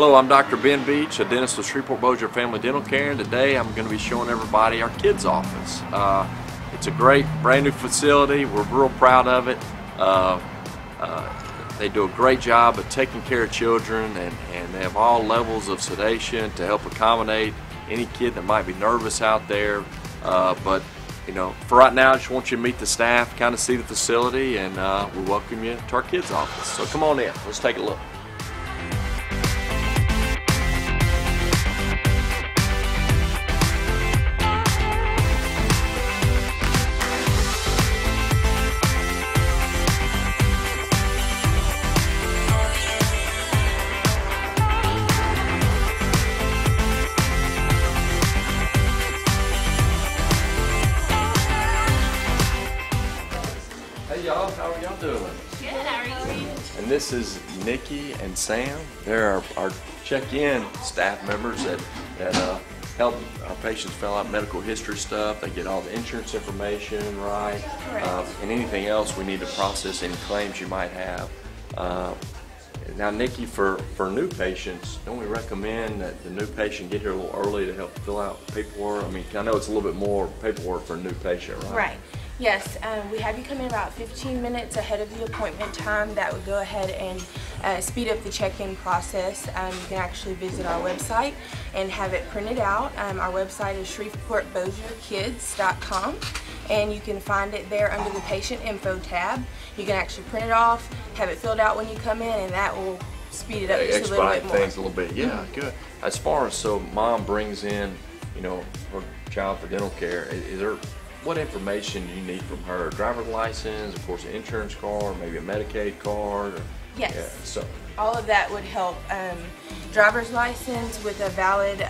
Hello, I'm Dr. Ben Beach, a dentist with Shreveport Bossier Family Dental Care, and today I'm going to be showing everybody our kids' office. It's a great brand new facility. We're real proud of it. They do a great job of taking care of children, and they have all levels of sedation to help accommodate any kid that might be nervous out there. But you know, for right now, I just want you to meet the staff, kind of see the facility, and we welcome you to our kids' office. So come on in, let's take a look. Hey y'all, how are y'all doing? Good, how are you? And this is Nikki and Sam. They're our check-in staff members that help our patients fill out medical history stuff. They get all the insurance information right, and anything else we need to process, any claims you might have. Now Nikki, for new patients, don't we recommend that the new patient get here a little early to help fill out paperwork? I mean, I know it's a little bit more paperwork for a new patient, right? Right. Yes, we have you come in about 15 minutes ahead of the appointment time. That would go ahead and speed up the check-in process. You can actually visit our website and have it printed out. Our website is ShreveportBossierKids.com, and you can find it there under the patient info tab. You can actually print it off, have it filled out when you come in, and that will speed it up just a little bit more. Things a little bit. Yeah, good. As far as mom brings in, you know, her child for dental care, is there what information do you need from her? A driver's license, of course, an insurance card, maybe a Medicaid card? Or, yes. Yeah, so all of that would help. Driver's license with a valid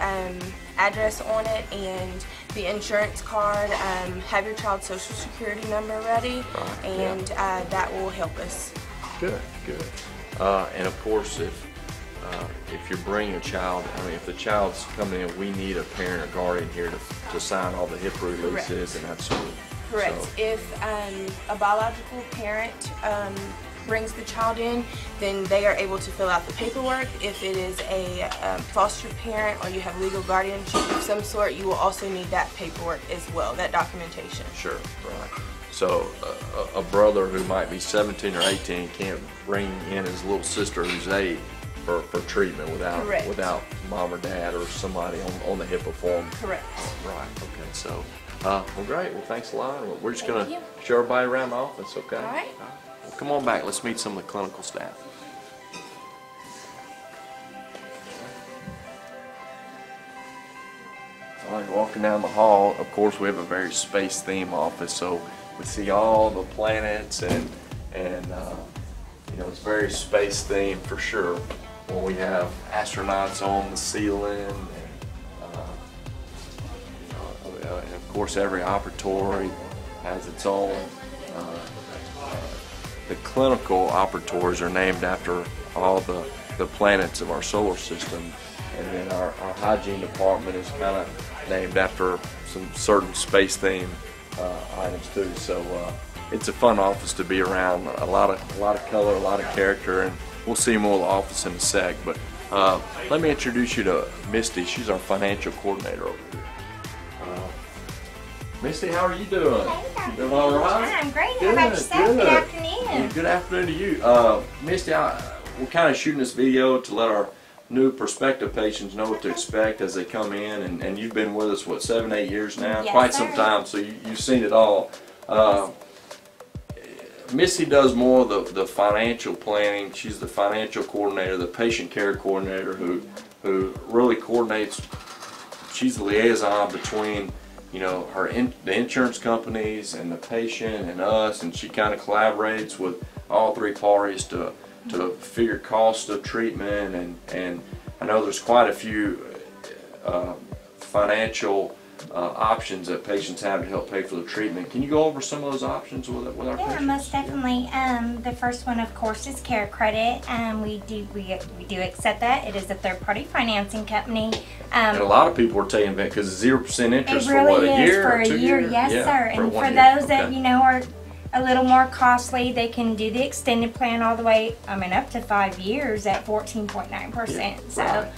address on it, and the insurance card. Have your child's social security number ready, and that will help us. Good, good. And of course, if you're bringing a child, I mean, if the child's coming in, we need a parent or guardian here to sign all the HIP releases and that sort of. Correct. So. If a biological parent brings the child in, then they are able to fill out the paperwork. If it is a foster parent or you have legal guardianship of some sort, you will also need that paperwork as well, that documentation. Sure, right. So a brother who might be 17 or 18 can't bring in his little sister who's 8 for treatment without mom or dad or somebody on the HIPAA form. Correct. Right. Okay. So, well, great. Well, thanks a lot. We're just gonna show everybody around the office. Okay. All right. Well, come on back. Let's meet some of the clinical staff. All right. Walking down the hall. Of course, we have a very space theme office, so we see all the planets and you know, it's very space themed for sure. When we have astronauts on the ceiling, and of course every operatory has its own. The clinical operatories are named after all the planets of our solar system, and then our hygiene department is kind of named after some certain space themed items too. So it's a fun office to be around. A lot of color, a lot of character, and we'll see more of the office in a sec. But let me introduce you to Misty. She's our financial coordinator over here. Misty, how are you doing? Hey, you doing all right? I'm great. How about yourself? Good afternoon. Good afternoon to you. Misty, we're kind of shooting this video to let our new prospective patients know what to expect as they come in, and you've been with us, what, 7, 8 years now? Yes, Quite sir. some time, so you've seen it all. Missy does more of the financial planning. She's the financial coordinator, the patient care coordinator who really coordinates. She's the liaison between, you know, the insurance companies and the patient and us, and she kind of collaborates with all 3 parties to figure cost of treatment, and I know there's quite a few financial options that patients have to help pay for the treatment. Can you go over some of those options with our patients? Yeah, most definitely. The first one, of course, is Care Credit. We do accept that. It is a third-party financing company. And a lot of people are taking that because it's 0% interest it really for what, a year for or 2 a year, years? yes, Yeah, sir. And for year. those that you know are a little more costly. They can do the extended plan all the way, up to 5 years at 14.9%. So. Right.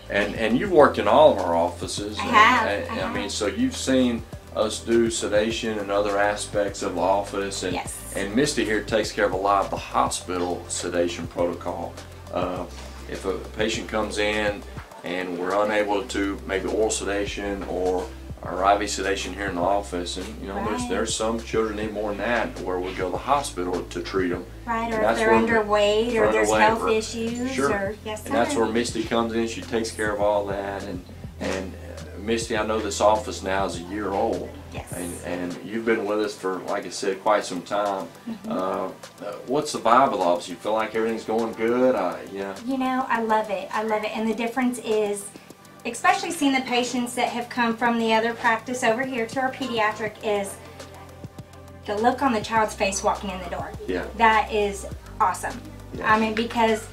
And you've worked in all of our offices. I have. I mean, so you've seen us do sedation and other aspects of the office, and Yes. and Misty here takes care of a lot of the hospital sedation protocol. If a patient comes in and we're unable to maybe oral sedation or IV sedation here in the office, and Right. there's some children need more than that, where we go to the hospital to treat them. Right, or And if that's they're where- underweight or there's underweight, health or- issues. Sure. Or, yes, And that's sir. where Misty comes in. She takes care of all that. And Misty, I know this office now is a year old. Yes. And you've been with us for, like I said, quite some time. Mm-hmm. What's the vibe of the office? You feel like everything's going good? Yeah. I love it. I love it. And the difference is, especially seeing the patients that have come from the other practice over here to our pediatric, is the look on the child's face walking in the door. Yeah. That is awesome. Yeah. Because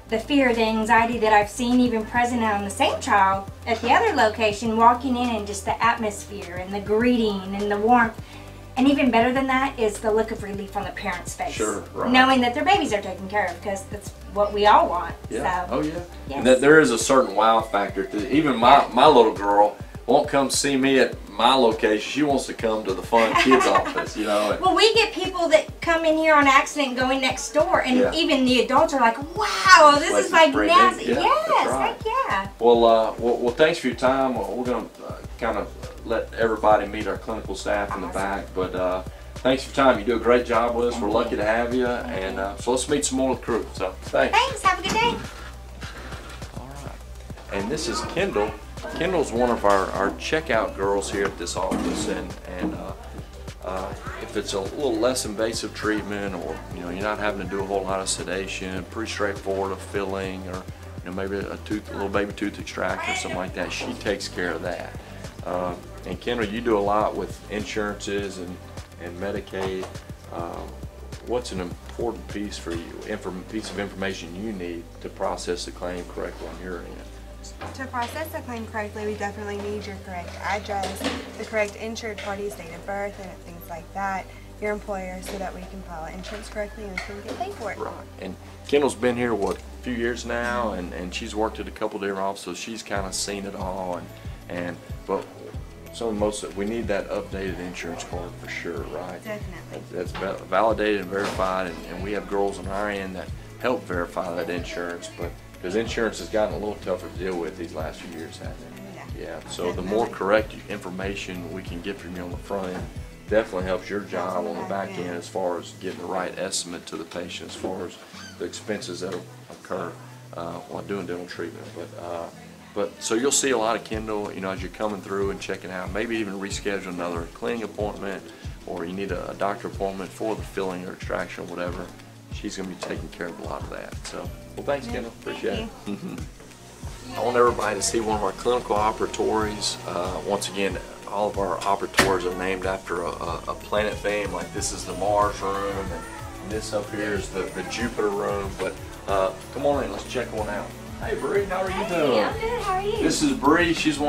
the fear, the anxiety that I've seen even present on the same child at the other location, walking in and just the atmosphere and the greeting and the warmth. And even better than that is the look of relief on the parent's face. Sure, right. Knowing that their babies are taken care of, because that's what we all want. Yeah. So, Oh, yeah. yes. And that there is a certain wow factor. Even my little girl won't come see me at my location. She wants to come to the fun kids office, Well, we get people that come in here on accident going next door, and Yeah. even the adults are like, wow, this Place is like is pretty nasty. neat. Yeah, Yes, that's right. heck yeah. Well, thanks for your time. We're going to kind of let everybody meet our clinical staff in the back, but thanks for your time. You do a great job with us. We're lucky to have you, and so let's meet some more of the crew. So thanks. Thanks, have a good day. All right. And this is Kendall. Kendall's one of our checkout girls here at this office, and if it's a little less invasive treatment, or you're not having to do a whole lot of sedation, pretty straightforward of filling, or maybe a little baby tooth extraction or something like that, she takes care of that. And Kendall, you do a lot with insurances and Medicaid. What's an important piece for you, piece of information you need to process the claim correctly on your end? To process the claim correctly, we definitely need your correct address, the correct insured party's date of birth, and things like that, your employer, so that we can file insurance correctly and we can get paid for it. Right. And Kendall's been here, a few years now, and she's worked at a couple different offices, so she's kind of seen it all. But we need that updated insurance card for sure, right? Definitely. That's validated and verified, and we have girls on our end that help verify that insurance, but because insurance has gotten a little tougher to deal with these last few years, hasn't it? Yeah. So the more correct information we can get from you on the front end definitely helps your job on the back end as far as getting the right estimate to the patient as far as the expenses that will occur while doing dental treatment. But so you'll see a lot of Kendall, as you're coming through and checking out. Maybe even reschedule another cleaning appointment, or you need a doctor appointment for the filling or extraction or whatever. She's going to be taking care of a lot of that. So, well, thanks, Kendall. Appreciate it. I want everybody to see one of our clinical operatories. Once again, all of our operatories are named after a planet theme. Like this is the Mars room, and this up here is the Jupiter room. But come on in, let's check one out. Hey, Bree, how are you doing? I'm good. How are you? This is Bree. She's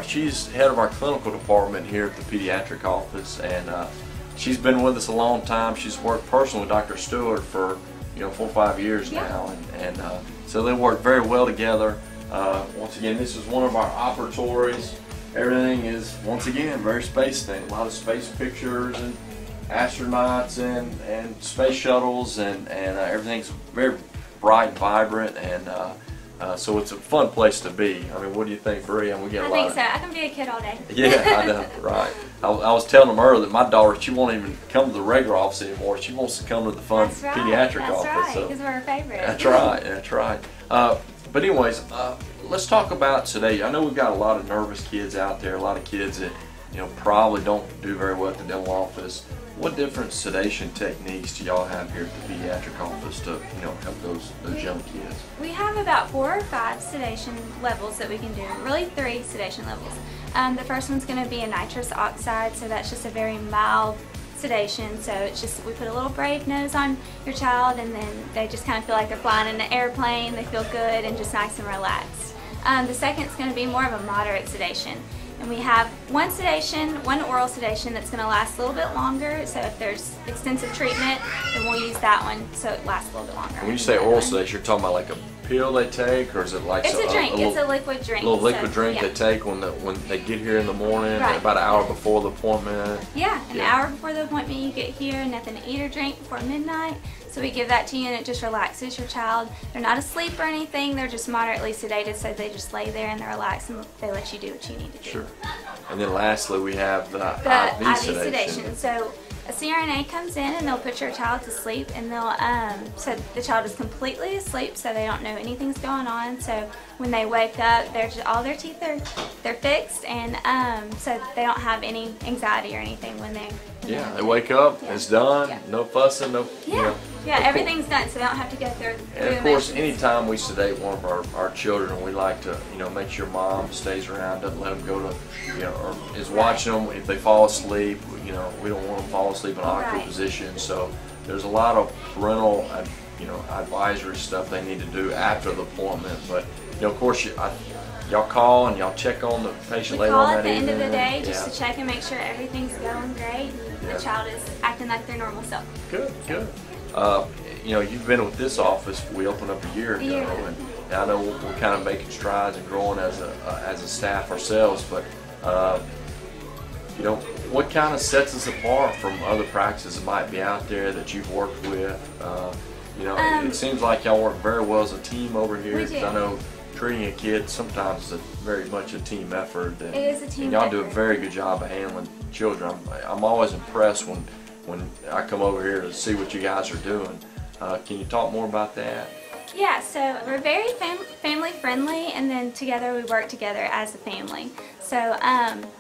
she's head of our clinical department here at the pediatric office, and she's been with us a long time. She's worked personally with Dr. Stewart for 4 or 5 years now, and so they work very well together. Once again, this is one of our operatories. Everything is, once again, very space themed. A lot of space pictures and astronauts and space shuttles, and everything's very bright and vibrant, and so it's a fun place to be. I mean, what do you think, Bree? We get a lot. I think so. I can be a kid all day. Yeah, I know, right. I was telling them earlier that my daughter, she won't even come to the regular office anymore. She wants to come to the fun pediatric office. That's right, so. because we're her favorite. That's right, that's right. But anyways, let's talk about today. I know we've got a lot of nervous kids out there, a lot of kids that probably don't do very well at the dental office. What different sedation techniques do y'all have here at the pediatric office to help those young kids? We have about 4 or 5 sedation levels that we can do, really 3 sedation levels. The first one's going to be a nitrous oxide, so that's just a very mild sedation. So it's just, we put a little brave nose on your child, and then they just kind of feel like they're flying in an airplane. They feel good and just nice and relaxed. The second is going to be more of a moderate sedation. And we have one oral sedation that's going to last a little bit longer. So if there's extensive treatment, then we'll use that one so it lasts a little bit longer. When you say oral sedation, you're talking about like a pill they take, or is it like it's a drink? It's a liquid drink. A little liquid drink they take when they get here in the morning, about an hour before the appointment. Yeah, an hour before the appointment you get here, nothing to eat or drink before midnight. So we give that to you and it just relaxes your child. They're not asleep or anything, they're just moderately sedated, so they just lay there and they're relaxed and they let you do what you need to do. Sure. And then lastly we have the IV sedation. So a CRNA comes in and they'll put your child to sleep, and they'll so the child is completely asleep, so they don't know anything's going on. So when they wake up, all their teeth they're fixed, and so they don't have any anxiety or anything when they they wake up, it's done, no fussing, no everything's done, so they don't have to go through. And of course, anytime we sedate one of our children, we like to make sure mom stays around, doesn't let them go to or is watching them. If they fall asleep, we don't want them to fall asleep in an awkward position. So there's a lot of parental advisory stuff they need to do after the appointment. But of course, y'all call and y'all check on the patient later on that evening. We call at the end of the day just to check and make sure everything's going great and the child is acting like their normal self. Good, good. You've been with this office. We opened up a year ago, and I know we're kind of making strides and growing as a staff ourselves. But what kind of sets us apart from other practices that might be out there that you've worked with? It seems like y'all work very well as a team over here. Because I know treating a kid sometimes is very much a team effort. It is a team and y'all do a very good job of handling children. I'm always impressed when I come over here to see what you guys are doing. Can you talk more about that? Yeah, so we're very family friendly, and then together we work together as a family. So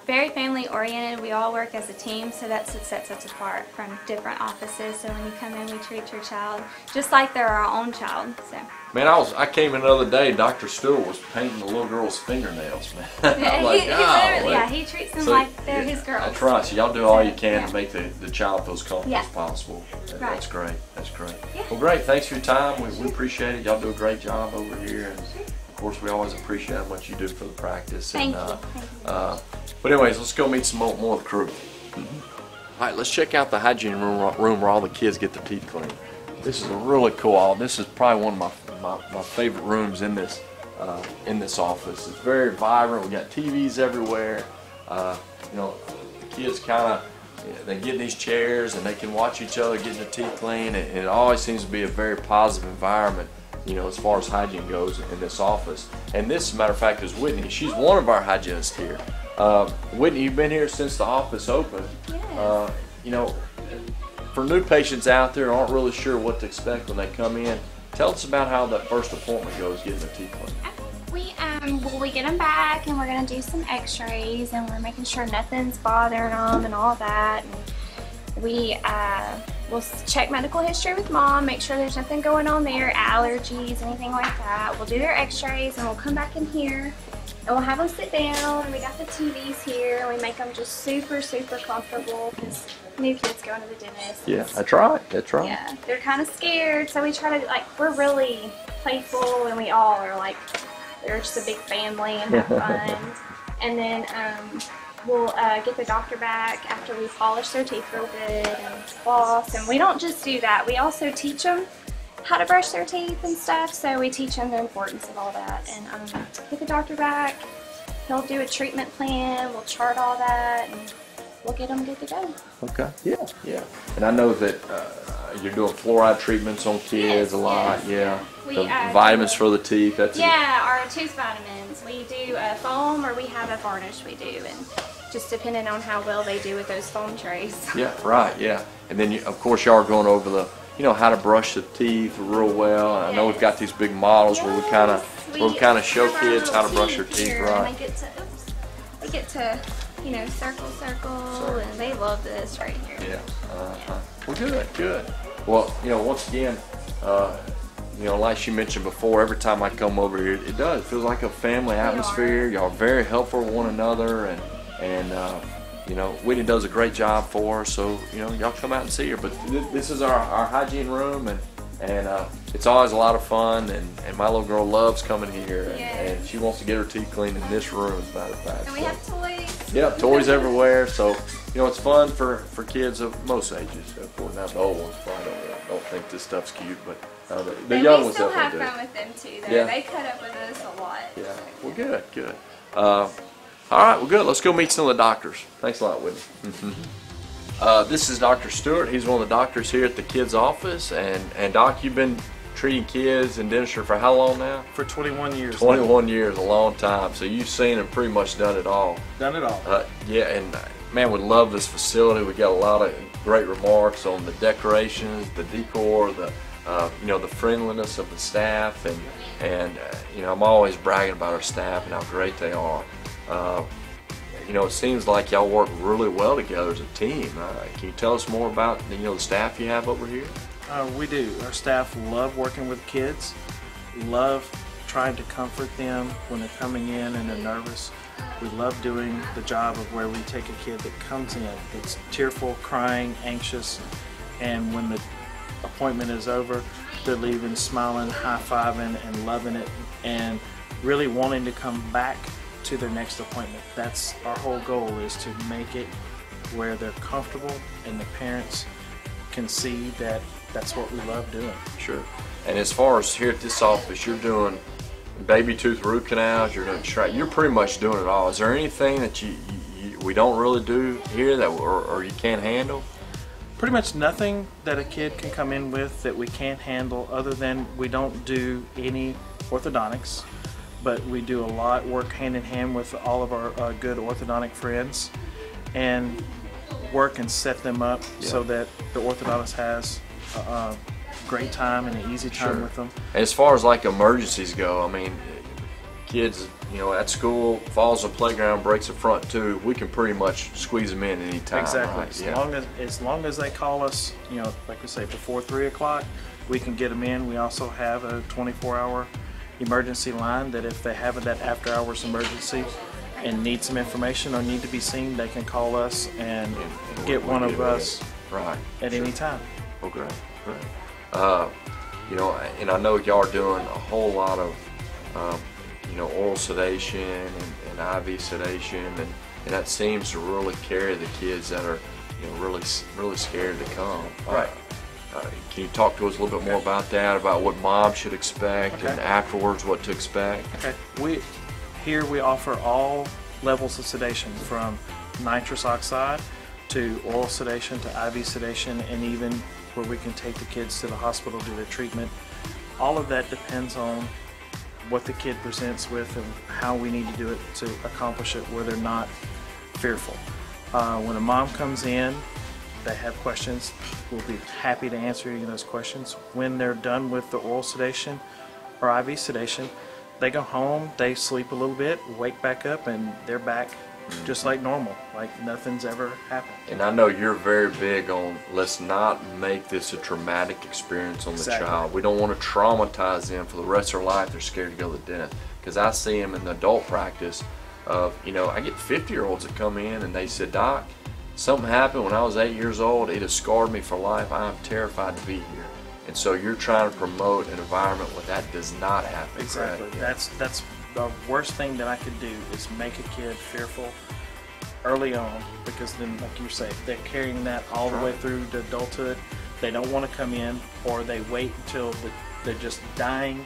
very family oriented, we all work as a team, so that's what sets us apart from different offices. So when you come in, we treat your child just like they're our own child. So. Man, I came in the other day, Dr. Stewart was painting the little girl's fingernails, man. He treats them like they're his girls. That's right, so y'all do all you can to make the child feel as comfortable as possible. That's great, that's great. Yeah. Well, great, thanks for your time. We appreciate it. Y'all do a great job over here. And of course, we always appreciate how much you do for the practice. Thank you. But anyways, let's go meet some more of the crew. All right, let's check out the hygiene room where all the kids get their teeth cleaned. This is a really cool. This is probably one of my favorite rooms in this office. It's very vibrant. We got TVs everywhere. The kids they get in these chairs and they can watch each other getting their teeth cleaned, and it always seems to be a very positive environment. As far as hygiene goes in this office. And this, as a matter of fact, is Whitney. She's one of our hygienists here. Whitney, you've been here since the office opened. Yes. For new patients out there who aren't really sure what to expect when they come in, tell us about how that first appointment goes getting their teeth cleaned. We get them back and we're going to do some x-rays, and we're making sure nothing's bothering them and all that. And we'll check medical history with mom, make sure there's nothing going on there, allergies, anything like that. We'll do their x-rays and we'll come back in here and we'll have them sit down, and we got the TVs here. We make them just super, super comfortable because new kids going to the dentist. Yeah, that's right, that's right. Yeah, they're kind of scared, so we try to, we're really playful, and we all are they're just a big family and have fun. And then we'll get the doctor back after we polish their teeth real good and floss. And we don't just do that, we also teach them how to brush their teeth and stuff. So we teach them the importance of all that. And get the doctor back, he'll do a treatment plan, we'll chart all that, and we'll get them good to go. Okay, yeah. And I know that you're doing fluoride treatments on kids a lot, We, vitamins for the teeth, that's our tooth vitamins. We do foam, or we have a varnish we do, and just depending on how well they do with those foam trays. Yeah, right, yeah. And then, of course, y'all are going over the, how to brush the teeth real well. And I know we've got these big models where we kind of show kids how to brush their teeth right. And they get to, circle, and they love this right here. Yeah. Well, good. Well, once again, like she mentioned before, every time I come over here, it feels like a family atmosphere. Y'all are very helpful with one another, and Whitney does a great job for her. So y'all come out and see her. But this is our hygiene room, and it's always a lot of fun, and my little girl loves coming here, and she wants to get her teeth cleaned in this room, as a matter of fact. And we have toys. Yeah, toys everywhere. So it's fun for kids of most ages. Of course, now the old ones probably don't think this stuff's cute, but the young ones definitely do. We still have fun with them too, though. Yeah. They cut up with us a lot. Yeah. Well, good. All right. Well, good. Let's go meet some of the doctors. Thanks a lot, Whitney. This is Dr. Stewart. He's one of the doctors here at the kids' office. And Doc, you've been treating kids in dentistry for how long now? For 21 years. 21 years, a long time. So you've seen and pretty much done it all. Done it all. Yeah, and man, we love this facility. We got a lot of great remarks on the decorations, the decor, the the friendliness of the staff, and I'm always bragging about our staff and how great they are. It seems like y'all work really well together as a team. Can you tell us more about the staff you have over here? We do. Our staff love working with kids, love trying to comfort them when they're coming in and they're nervous. We love doing the job of where we take a kid that comes in that's tearful, crying, anxious, and when the appointment is over, they're leaving smiling, high-fiving, and loving it, and really wanting to come back to their next appointment. That's our whole goal, is to make it where they're comfortable and the parents can see that that's what we love doing. Sure. And as far as here at this office, you're doing baby tooth root canals, you're doing you're pretty much doing it all. Is there anything that we don't really do here that or you can't handle? Pretty much nothing that a kid can come in with that we can't handle, other than we don't do any orthodontics, but we do a lot, work hand in hand with all of our good orthodontic friends, and work and set them up so that the orthodontist has a great time and an easy time with them. And as far as like emergencies go, I mean, kids, at school, falls on the playground, breaks a front tooth, we can pretty much squeeze them in any time. Exactly. Right? As long as they call us, like we say, before 3 o'clock, we can get them in. We also have a 24-hour emergency line that if they have that after-hours emergency and need some information or need to be seen, they can call us and get one of us at any time. Oh, great. And I know y'all are doing a whole lot of oral sedation and IV sedation, and that seems to really carry the kids that are really scared to come. Right. Can you talk to us a little bit more about that, about what mom should expect and afterwards what to expect? Okay. Here we offer all levels of sedation, from nitrous oxide to oral sedation to IV sedation, and even where we can take the kids to the hospital to do their treatment. All of that depends on what the kid presents with and how we need to do it to accomplish it where they're not fearful. When a mom comes in, they have questions, we'll be happy to answer any of those questions. When they're done with the oral sedation or IV sedation, they go home, they sleep a little bit, wake back up, and they're back just like normal, like nothing's ever happened. And I know you're very big on, let's not make this a traumatic experience on the child. We don't want to traumatize them for the rest of their life. They're scared to go to the dentist. Because I see them in the adult practice of, I get 50-year-olds that come in and they said, Doc, something happened when I was 8 years old. It has scarred me for life. I am terrified to be here. And so you're trying to promote an environment where that does not happen. Exactly. Right? That's the worst thing that I could do, is make a kid fearful early on, because then, like you say, they're carrying that all the way through to adulthood. They don't want to come in, or they wait until they're just dying,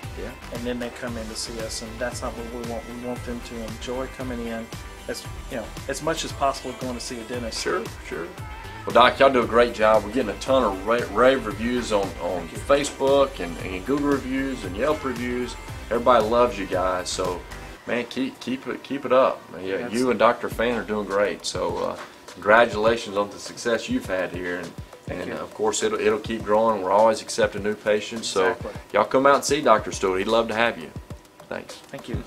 and then they come in to see us, and that's not what we want. We want them to enjoy coming in as much as possible going to see a dentist. Sure. Well, Doc, y'all do a great job. We're getting a ton of rave reviews on Facebook and Google reviews and Yelp reviews. Everybody loves you guys, so man, keep it up. Yeah, you and Dr. Fan are doing great. So congratulations on the success you've had here, and of course it'll keep growing. We're always accepting new patients. So y'all come out and see Dr. Stewart. He'd love to have you. Thanks. Thank you.